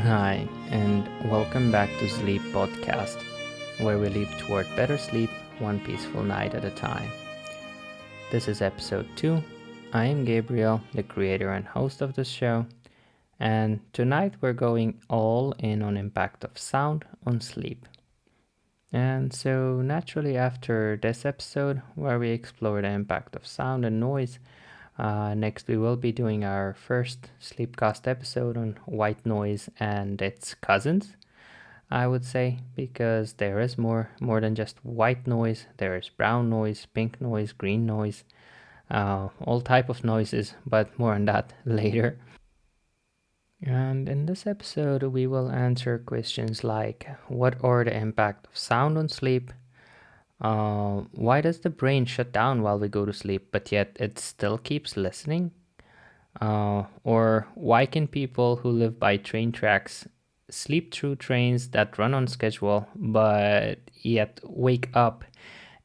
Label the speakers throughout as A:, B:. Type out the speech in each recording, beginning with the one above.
A: Hi, and welcome back to ZzzzLEAP podcast, where we leap toward better sleep one peaceful night at a time. This is episode 2. I am Gabriel, the creator and host of this show, and tonight we're going all in on impact of sound on sleep. And so naturally after this episode, where we explore the impact of sound and noise, next we will be doing our first Sleepcast episode on white noise and its cousins, I would say, because there is more than just white noise. There is brown noise, pink noise, green noise, all type of noises, but more on that later. And in this episode, we will answer questions like what are the impact of sound on sleep? Why does the brain shut down while we go to sleep, but yet it still keeps listening? Or why can people who live by train tracks sleep through trains that run on schedule, but yet wake up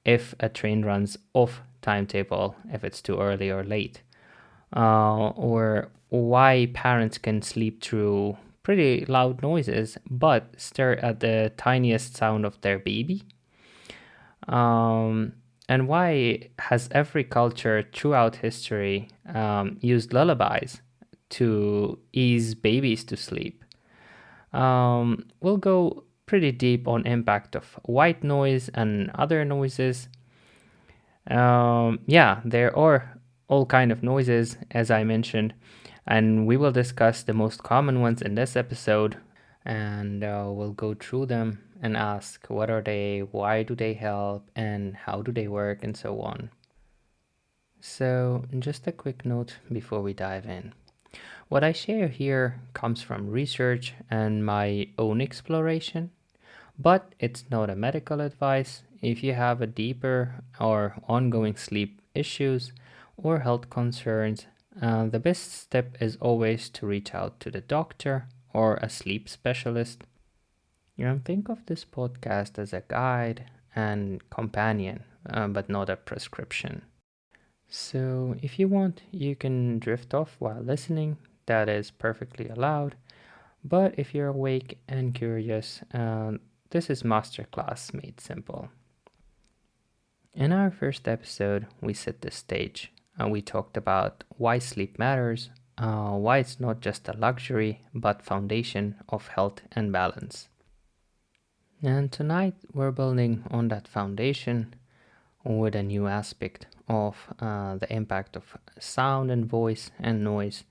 A: if a train runs off timetable, if it's too early or late? Or why parents can sleep through pretty loud noises but stare at the tiniest sound of their baby? And why has every culture throughout history used lullabies to ease babies to sleep? We'll go pretty deep on impact of white noise and other noises. There are all kind of noises, as I mentioned, and we will discuss the most common ones in this episode, and we'll go through them and ask what are they, why do they help, and how do they work, and so on. So, just a quick note before we dive in. What I share here comes from research and my own exploration, but it's not a medical advice. If you have a deeper or ongoing sleep issues or health concerns, the best step is always to reach out to the doctor or a sleep specialist. Think of this podcast as a guide and companion, but not a prescription. So, if you want, you can drift off while listening. That is perfectly allowed. But if you're awake and curious, this is Masterclass made simple. In our first episode, we set the stage. We talked about why sleep matters, why it's not just a luxury, but foundation of health and balance. And tonight, we're building on that foundation with a new aspect of the impact of sound and voice and noise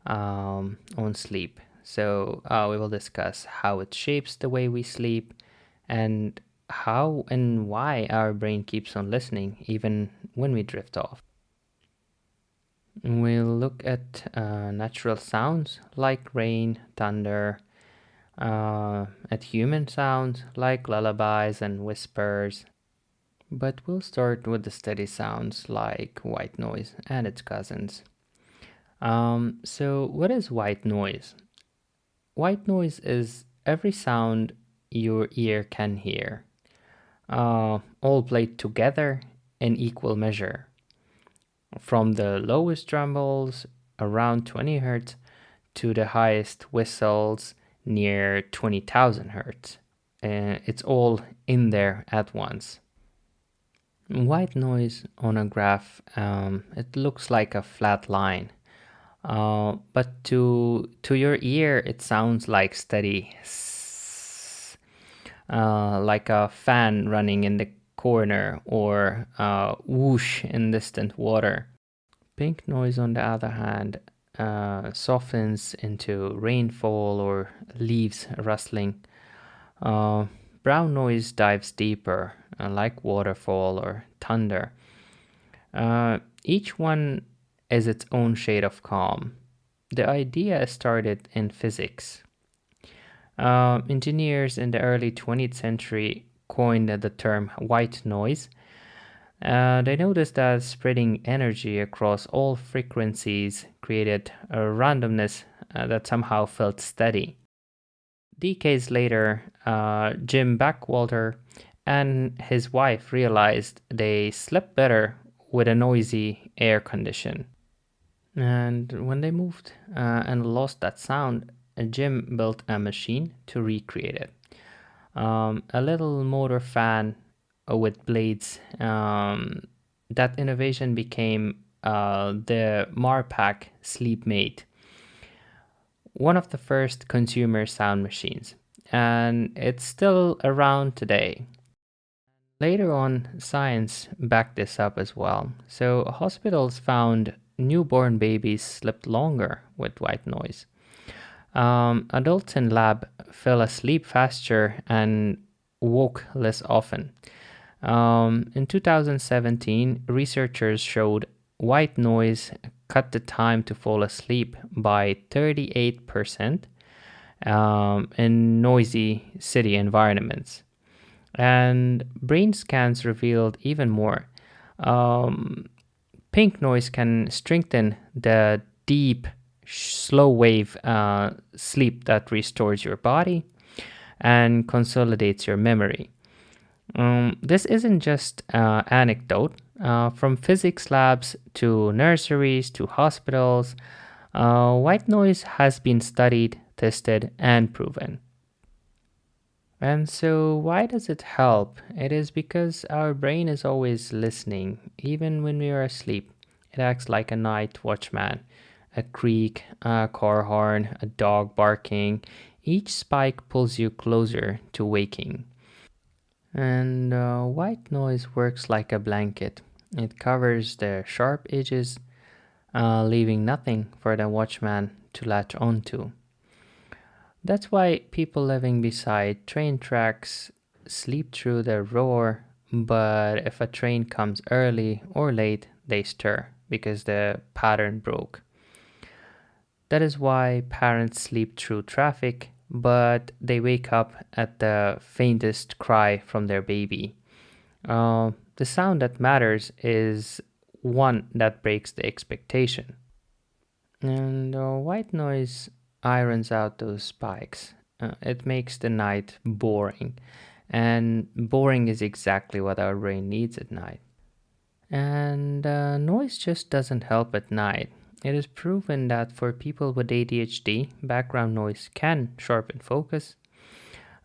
A: on sleep. So we will discuss how it shapes the way we sleep and how and why our brain keeps on listening even when we drift off. We'll look at natural sounds like rain, thunder, at human sounds like lullabies and whispers, but we'll start with the steady sounds like white noise and its cousins. So, what is white noise? White noise is every sound your ear can hear, all played together in equal measure. From the lowest trembles around 20 hertz to the highest whistles near 20,000 hertz. It's all in there at once. White noise on a graph, it looks like a flat line. But to your ear, it sounds like steady, like a fan running in the corner or whoosh in distant water. Pink noise, on the other hand, softens into rainfall or leaves rustling. Brown noise dives deeper, like waterfall or thunder. Each one is its own shade of calm. The idea started in physics. Engineers in the early 20th century coined the term white noise. They noticed that spreading energy across all frequencies created a randomness that somehow felt steady. Decades later, Jim Backwalter and his wife realized they slept better with a noisy air condition. And when they moved and lost that sound, Jim built a machine to recreate it. A little motor fan with blades. That innovation became the Marpac Sleep Mate, one of the first consumer sound machines, and it's still around today. Later on, science backed this up as well. So, hospitals found newborn babies slept longer with white noise. Adults in lab fell asleep faster and woke less often. In 2017, researchers showed white noise cut the time to fall asleep by 38% in noisy city environments. And brain scans revealed even more. Um, Pink noise can strengthen the deep, slow wave sleep that restores your body and consolidates your memory. This isn't just anecdote. From physics labs to nurseries to hospitals, white noise has been studied, tested, and proven. And so, why does it help? It is because our brain is always listening, even when we are asleep. It acts like a night watchman. A creak, a car horn, a dog barking. Each spike pulls you closer to waking. And white noise works like a blanket. It covers the sharp edges, leaving nothing for the watchman to latch onto. That's why people living beside train tracks sleep through the roar, but if a train comes early or late, they stir because the pattern broke. That is why parents sleep through traffic, but they wake up at the faintest cry from their baby. The sound that matters is one that breaks the expectation. And white noise irons out those spikes. It makes the night boring. And boring is exactly what our brain needs at night. And noise just doesn't help at night. It is proven that for people with ADHD, background noise can sharpen focus.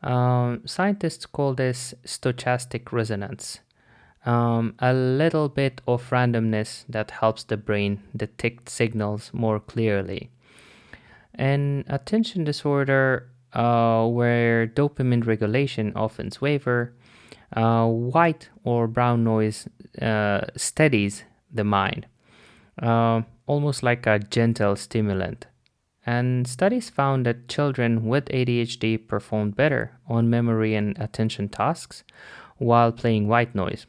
A: Scientists call this stochastic resonance, a little bit of randomness that helps the brain detect signals more clearly. And attention disorder, where dopamine regulation often waver, white or brown noise steadies the mind, almost like a gentle stimulant. And studies found that children with ADHD performed better on memory and attention tasks while playing white noise.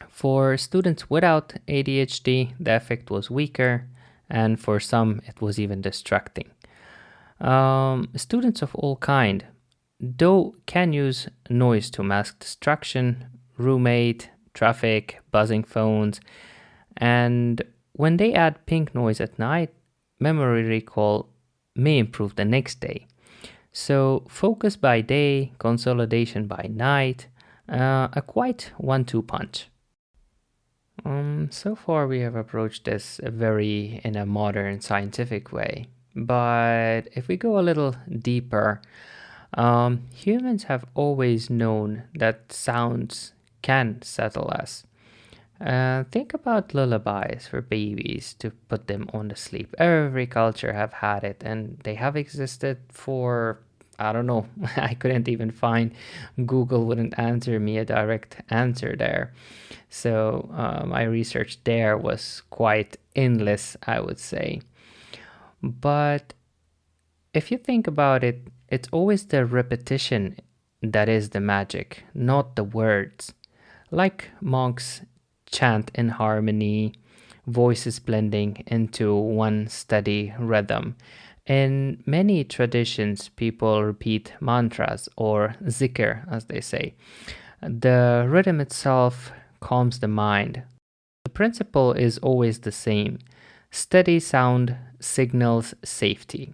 A: For students without ADHD, the effect was weaker, and for some, it was even distracting. Students of all kind, though, can use noise to mask distraction, roommate, traffic, buzzing phones, and when they add pink noise at night, memory recall may improve the next day. So, focus by day, consolidation by night, a quite 1-2 punch. So far, we have approached this very in a modern scientific way. But if we go a little deeper, humans have always known that sounds can settle us. Think about lullabies for babies to put them on to sleep. Every culture have had it, and they have existed for I don't know. I couldn't even find Google wouldn't answer me a direct answer there. So my research there was quite endless, I would say. But if you think about it, it's always the repetition that is the magic, not the words. Like monks chant in harmony, voices blending into one steady rhythm. In many traditions, people repeat mantras or zikr, as they say. The rhythm itself calms the mind. The principle is always the same: steady sound signals safety.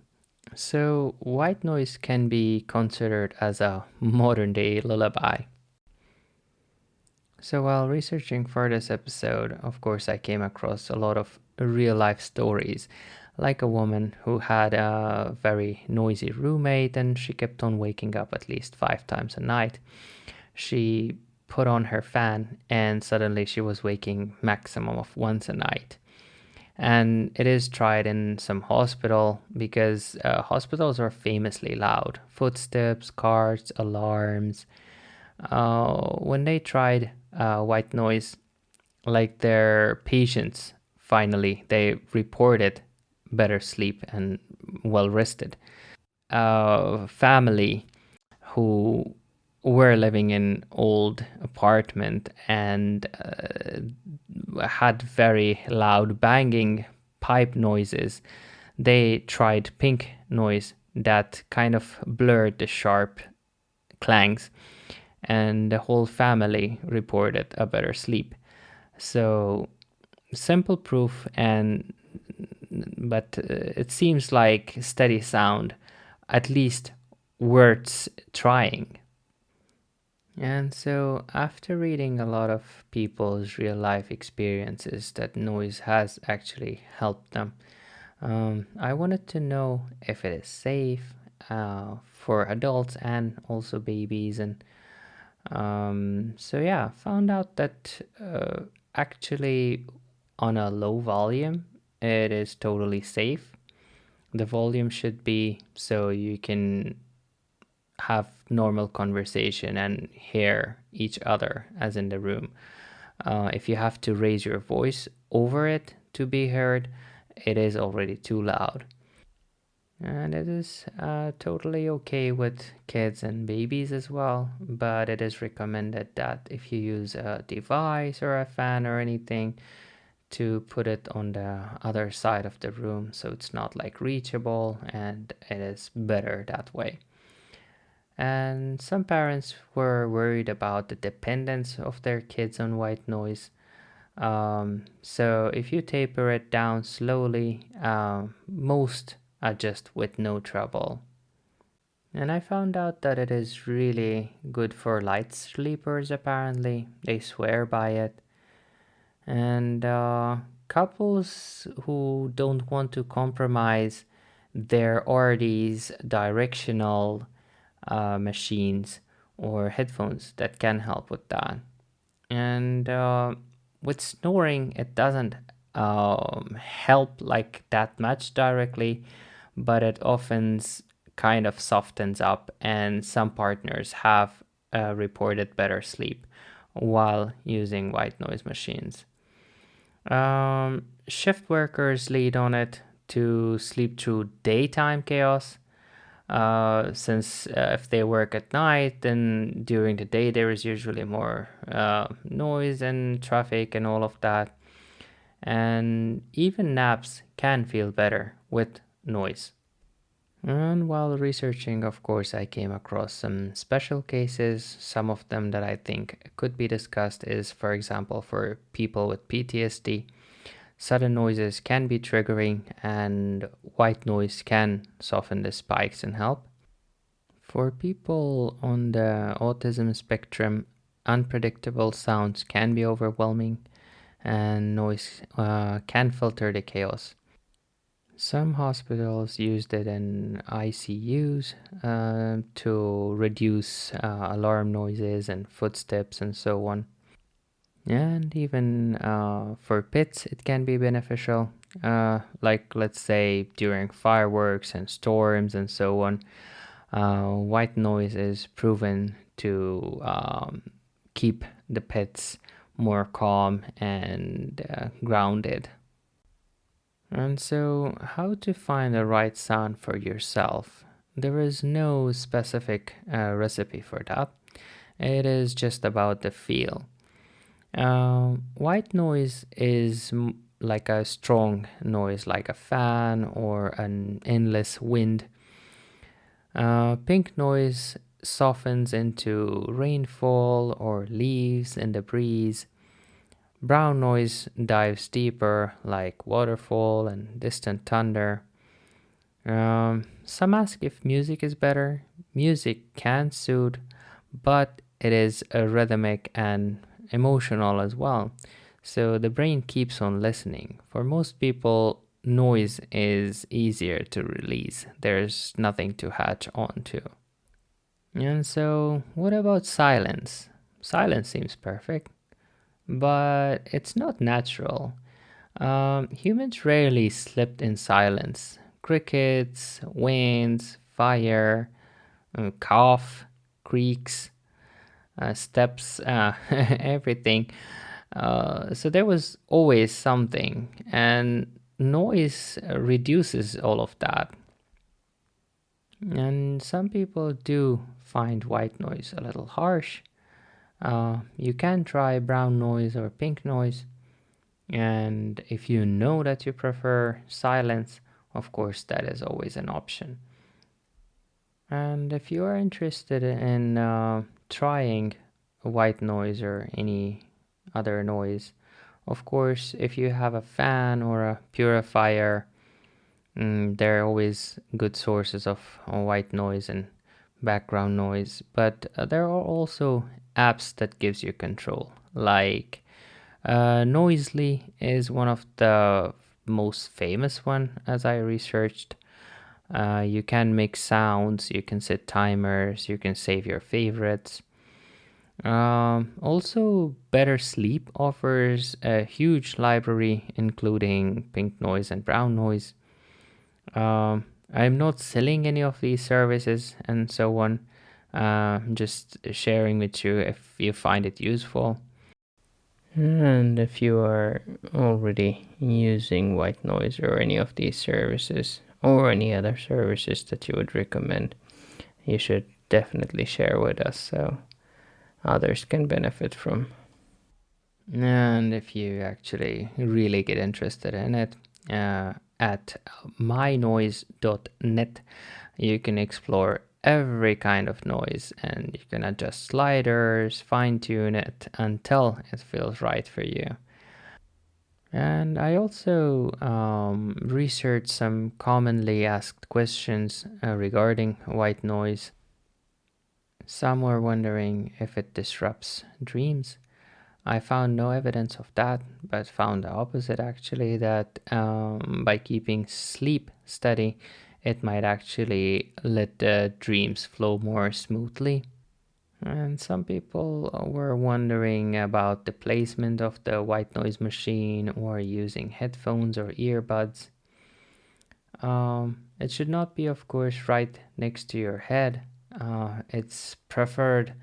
A: So, white noise can be considered as a modern day lullaby. So, while researching for this episode, of course, I came across a lot of real life stories, like a woman who had a very noisy roommate and she kept on waking up at least 5 times a night. She put on her fan and suddenly she was waking maximum of once a night. And it is tried in some hospital because hospitals are famously loud. Footsteps, cars, alarms. When they tried white noise, like their patients, finally they reported better sleep and well rested. Family who were living in old apartment and had very loud banging pipe noises. They tried pink noise that kind of blurred the sharp clangs, and the whole family reported a better sleep. So simple proof, and but it seems like steady sound, at least worth trying. And so, after reading a lot of people's real life experiences that noise has actually helped them, I wanted to know if it is safe for adults and also babies. And so, yeah, found out that actually on a low volume, it is totally safe. The volume should be so you can have normal conversation and hear each other as in the room. If you have to raise your voice over it to be heard, it is already too loud. And it is totally okay with kids and babies as well, but it is recommended that if you use a device or a fan or anything, to put it on the other side of the room so it's not like reachable, and it is better that way. And some parents were worried about the dependence of their kids on white noise. So if you taper it down slowly, most adjust with no trouble. And I found out that it is really good for light sleepers, apparently. They swear by it. And couples who don't want to compromise their these directional machines or headphones that can help with that. And with snoring, it doesn't help like that much directly, but it often kind of softens up, and some partners have reported better sleep while using white noise machines. Shift workers lead on it to sleep through daytime chaos, since if they work at night, then during the day there is usually more noise and traffic and all of that. And even naps can feel better with noise. And while researching, of course, I came across some special cases. Some of them that I think could be discussed is, for example, for people with PTSD. Sudden noises can be triggering, and white noise can soften the spikes and help. For people on the autism spectrum, unpredictable sounds can be overwhelming, and noise can filter the chaos. Some hospitals used it in ICUs to reduce alarm noises and footsteps and so on. And even for pets, it can be beneficial. Like, let's say, during fireworks and storms and so on, white noise is proven to keep the pets more calm and grounded. And so, how to find the right sound for yourself? There is no specific recipe for that. It is just about the feel. White noise is like a strong noise, like a fan or an endless wind. Pink noise softens into rainfall or leaves in the breeze. Brown noise dives deeper, like waterfall and distant thunder. Some ask if music is better. Music can soothe, but it is a rhythmic and emotional as well. So the brain keeps on listening. For most people, noise is easier to release. There's nothing to hatch onto. And so, what about silence? Silence seems perfect, but it's not natural. Humans rarely slept in silence. Crickets, winds, fire, cough, creaks, steps, everything. So there was always something, and noise reduces all of that. And some people do find white noise a little harsh. You can try brown noise or pink noise. And if you know that you prefer silence, of course, that is always an option. And if you are interested in trying white noise or any other noise, of course, if you have a fan or a purifier, there are always good sources of white noise and background noise. But there are also apps that gives you control, like Noisely is one of the most famous one as I researched. You can make sounds, you can set timers, you can save your favorites. Also, Better Sleep offers a huge library including pink noise and brown noise. I'm not selling any of these services and so on. Just sharing with you if you find it useful. And if you are already using white noise or any of these services or any other services that you would recommend, you should definitely share with us so others can benefit from. And if you actually really get interested in it, at mynoise.net, you can explore every kind of noise and you can adjust sliders, fine tune it until it feels right for you. And I also researched some commonly asked questions regarding white noise. Some were wondering if it disrupts dreams. I found no evidence of that, but found the opposite actually, that by keeping sleep steady, it might actually let the dreams flow more smoothly. And some people were wondering about the placement of the white noise machine or using headphones or earbuds. It should not be, of course, right next to your head. It's preferred,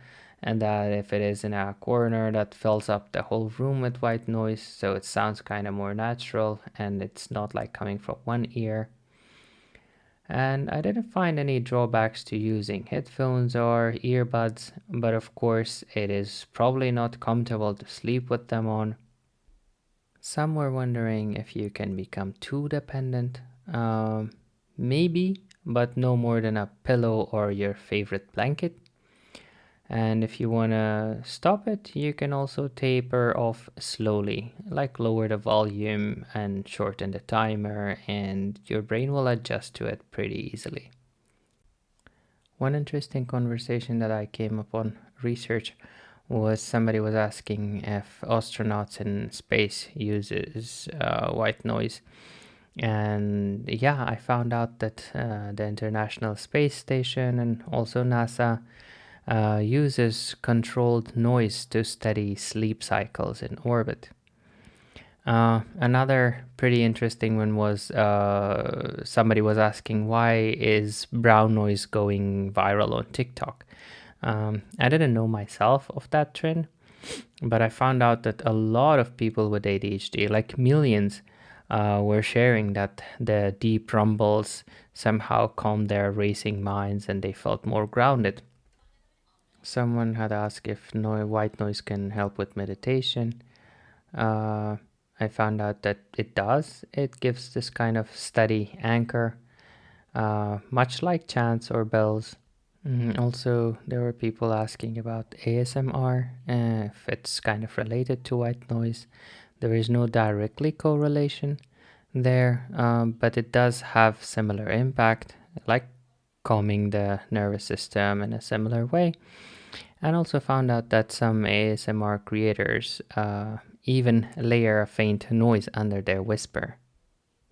A: and that if it is in a corner that fills up the whole room with white noise, so it sounds kind of more natural and it's not like coming from one ear. And I didn't find any drawbacks to using headphones or earbuds, but of course, it is probably not comfortable to sleep with them on. Some were wondering if you can become too dependent. Maybe, but no more than a pillow or your favorite blanket. And if you want to stop it, you can also taper off slowly, like lower the volume and shorten the timer, and your brain will adjust to it pretty easily. One interesting conversation that I came upon research was somebody was asking if astronauts in space uses white noise. And yeah, I found out that the International Space Station and also NASA uses controlled noise to study sleep cycles in orbit. Another pretty interesting one was somebody was asking why is brown noise going viral on TikTok. I didn't know myself of that trend, but I found out that a lot of people with ADHD, like millions, were sharing that the deep rumbles somehow calmed their racing minds and they felt more grounded. Someone had asked if white noise can help with meditation. Uh, I found out that it does. It gives this kind of steady anchor, much like chants or bells. Also, there were people asking about ASMR, if it's kind of related to white noise. There is no directly correlation there, but it does have similar impact, like calming the nervous system in a similar way. And also found out that some ASMR creators even layer a faint noise under their whisper.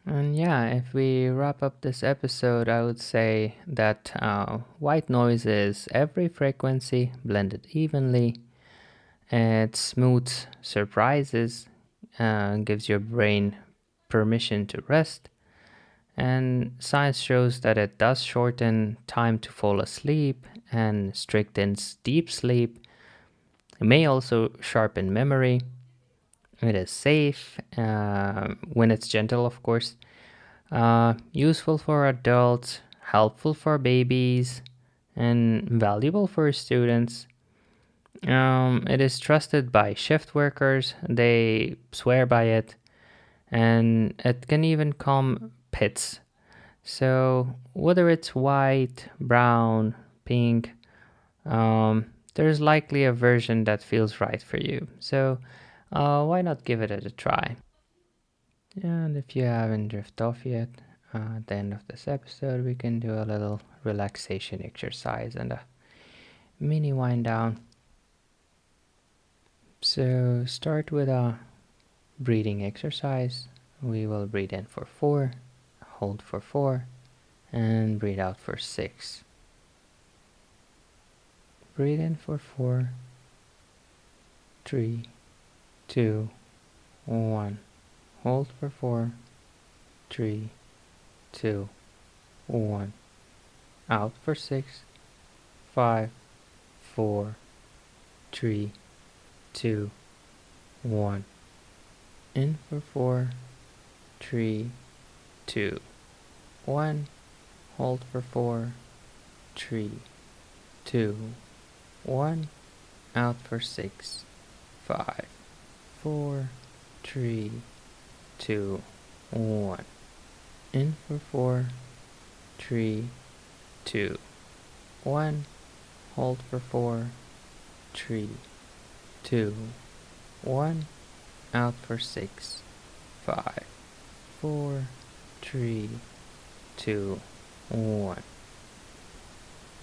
A: And yeah, if we wrap up this episode, I would say that white noise is every frequency blended evenly. It smooths surprises, gives your brain permission to rest, and science shows that it does shorten time to fall asleep and strengthens deep sleep. It may also sharpen memory. It is safe when it's gentle, of course. Useful for adults, helpful for babies, and valuable for students. It is trusted by shift workers. They swear by it, and it can even calm pets. So whether it's white, brown, pink, there's likely a version that feels right for you. So why not give it a try? And if you haven't drifted off yet, at the end of this episode, we can do a little relaxation exercise and a mini wind down. So start with a breathing exercise. We will breathe in for 4, hold for 4, and breathe out for 6. Breathe in for 4, 3, 2, 1. Hold for 4, 3, 2, 1. Out for 6, 5, 4, 3, 2, 1. In for 4, 3, 2, 1. Hold for 4, 3, 2, 1. Out for 6, 5, 4, 3, 2, 1. In for 4, 3, 2, 1. Hold for 4, 3, 2, 1. Out for 6, 5, 4, 3, 2, 1.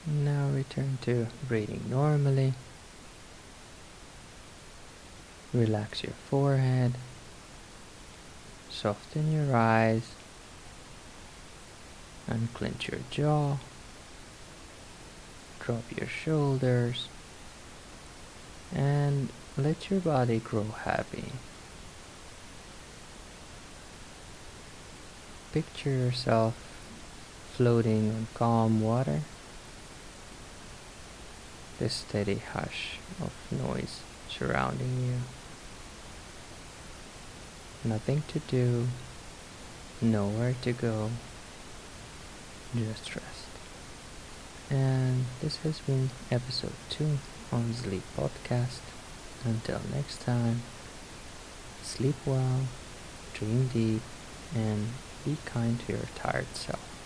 A: Now return to breathing normally. Relax your forehead. Soften your eyes. Unclench your jaw. Drop your shoulders. And let your body grow happy. Picture yourself floating on calm water. The steady hush of noise surrounding you. Nothing to do, nowhere to go, just rest. And this has been episode 2 on ZzzzLEAP podcast. Until next time, sleep well, dream deep, and be kind to your tired self.